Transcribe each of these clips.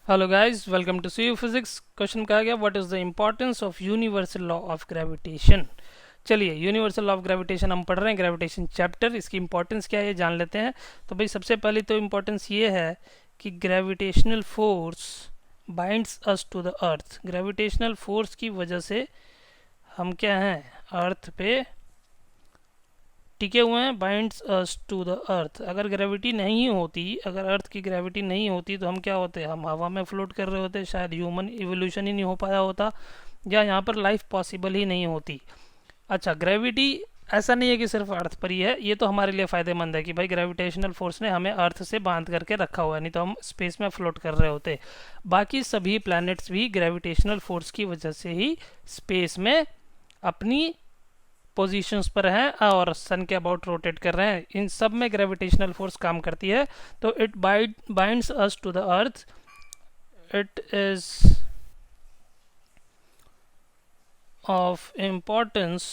Hello guys, welcome to C physics. Question कहा गया what is the importance of universal law of gravitation. चलिए, universal law of gravitation हम पढ़ रहे हैं, ग्रेविटेशन चैप्टर। इसकी इंपॉर्टेंस क्या है ये जान लेते हैं। तो भाई सबसे पहले तो इम्पोर्टेंस ये है कि gravitational force binds us to the earth. Gravitational force की वजह से हम क्या हैं, अर्थ पे टिके हुए हैं। Binds us to the earth. अगर ग्रेविटी नहीं होती, अगर अर्थ की ग्रेविटी नहीं होती तो हम क्या होते, हम हवा में फ्लोट कर रहे होते, शायद ह्यूमन इवोल्यूशन ही नहीं हो पाया होता, या यहाँ पर लाइफ पॉसिबल ही नहीं होती। अच्छा, ग्रेविटी ऐसा नहीं है कि सिर्फ अर्थ पर ही है, ये तो हमारे लिए फ़ायदेमंद है कि भाई ग्रेविटेशनल फोर्स ने हमें अर्थ से बांध करके रखा हुआ है, नहीं तो हम स्पेस में फ्लोट कर रहे होते। बाकी सभी प्लैनेट्स भी ग्रेविटेशनल फोर्स की वजह से ही स्पेस में अपनी पोजीशंस पर हैं और सन के अबाउट रोटेट कर रहे हैं। इन सब में ग्रेविटेशनल फोर्स काम करती है। तो it binds us to the earth. It is of importance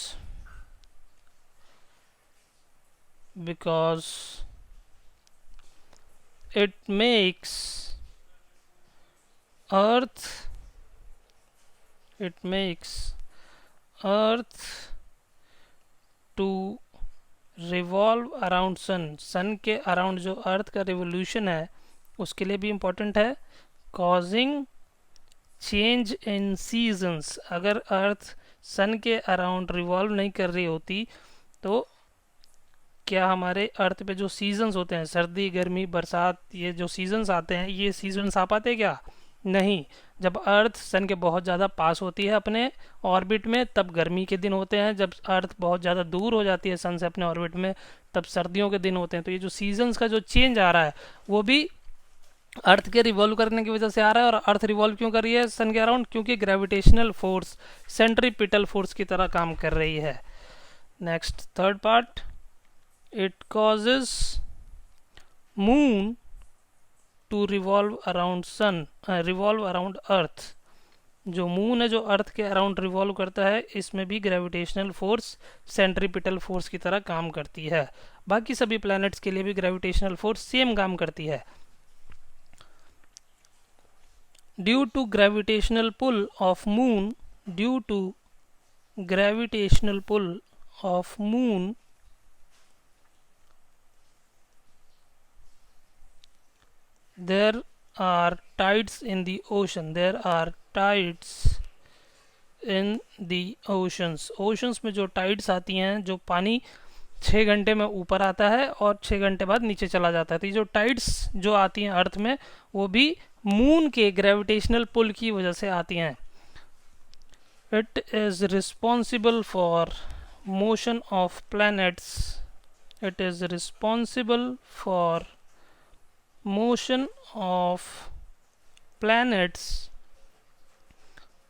because it makes earth it makes earth to revolve around sun. Sun के अराउंड जो अर्थ का रिवोल्यूशन है उसके लिए भी इम्पोर्टेंट है। Causing change in seasons. अगर अर्थ सन के अराउंड रिवॉल्व नहीं कर रही होती तो क्या हमारे अर्थ पे जो सीजन्स होते हैं, सर्दी गर्मी बरसात, ये जो सीजन्स आते हैं, ये सीजन्स आ पाते क्या? नहीं। जब अर्थ सन के बहुत ज़्यादा पास होती है अपने ऑर्बिट में तब गर्मी के दिन होते हैं। जब अर्थ बहुत ज़्यादा दूर हो जाती है सन से अपने ऑर्बिट में तब सर्दियों के दिन होते हैं। तो ये जो सीजन्स का जो चेंज आ रहा है वो भी अर्थ के रिवॉल्व करने की वजह से आ रहा है। और अर्थ रिवॉल्व क्यों कर रही है सन के अराउंड? क्योंकि ग्रेविटेशनल फोर्स सेंट्रीपिटल फोर्स की तरह काम कर रही है। Next, third part, it causes moon to revolve around sun, revolve around earth. जो मून है जो अर्थ के अराउंड रिवॉल्व करता है, इसमें भी ग्रेविटेशनल फोर्स सेंट्रीपिटल फोर्स की तरह काम करती है। बाकी सभी प्लैनेट्स के लिए भी ग्रेविटेशनल फोर्स सेम काम करती है। Due to gravitational pull of moon, due to gravitational pull of moon, there are tides in the ocean. There are tides in the oceans. oceans में जो tides आती हैं, जो पानी 6 घंटे में ऊपर आता है और 6 घंटे बाद नीचे चला जाता है, तो ये जो tides जो आती हैं अर्थ में वो भी मून के ग्रेविटेशनल पुल की वजह से आती हैं। It is responsible for motion of planets. It is responsible for motion of planets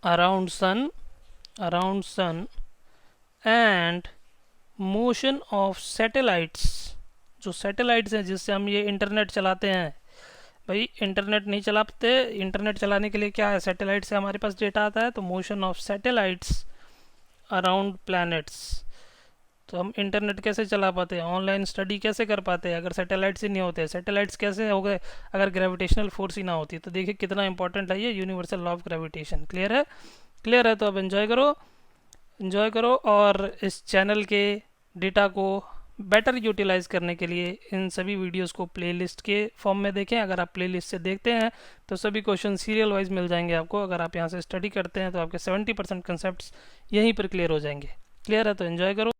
around sun and motion of satellites। जो सैटेलाइट्स हैं जिससे हम ये इंटरनेट चलाते हैं, भाई इंटरनेट नहीं चलाते, इंटरनेट चलाने के लिए क्या है, सैटेलाइट से हमारे पास डेटा आता है। तो motion of satellites around planets. तो हम इंटरनेट कैसे चला पाते हैं, ऑनलाइन स्टडी कैसे कर पाते हैं अगर सैटेलाइट्स ही नहीं होते? सैटेलाइट्स कैसे हो गए अगर ग्रेविटेशनल फोर्स ही ना होती? तो देखिए कितना इंपॉर्टेंट है ये universal law of gravitation. Clear है? क्लियर है तो अब एंजॉय करो, एंजॉय करो। और इस चैनल के डेटा को बेटर यूटिलाइज करने के लिए इन सभी वीडियोस को प्लेलिस्ट के फॉर्म में देखें। अगर आप प्लेलिस्ट से देखते हैं तो सभी क्वेश्चन सीरियल वाइज मिल जाएंगे आपको। अगर आप यहाँ से स्टडी करते हैं तो आपके 70% कंसेप्ट यहीं पर क्लियर हो जाएंगे। क्लियर है तो एंजॉय करो।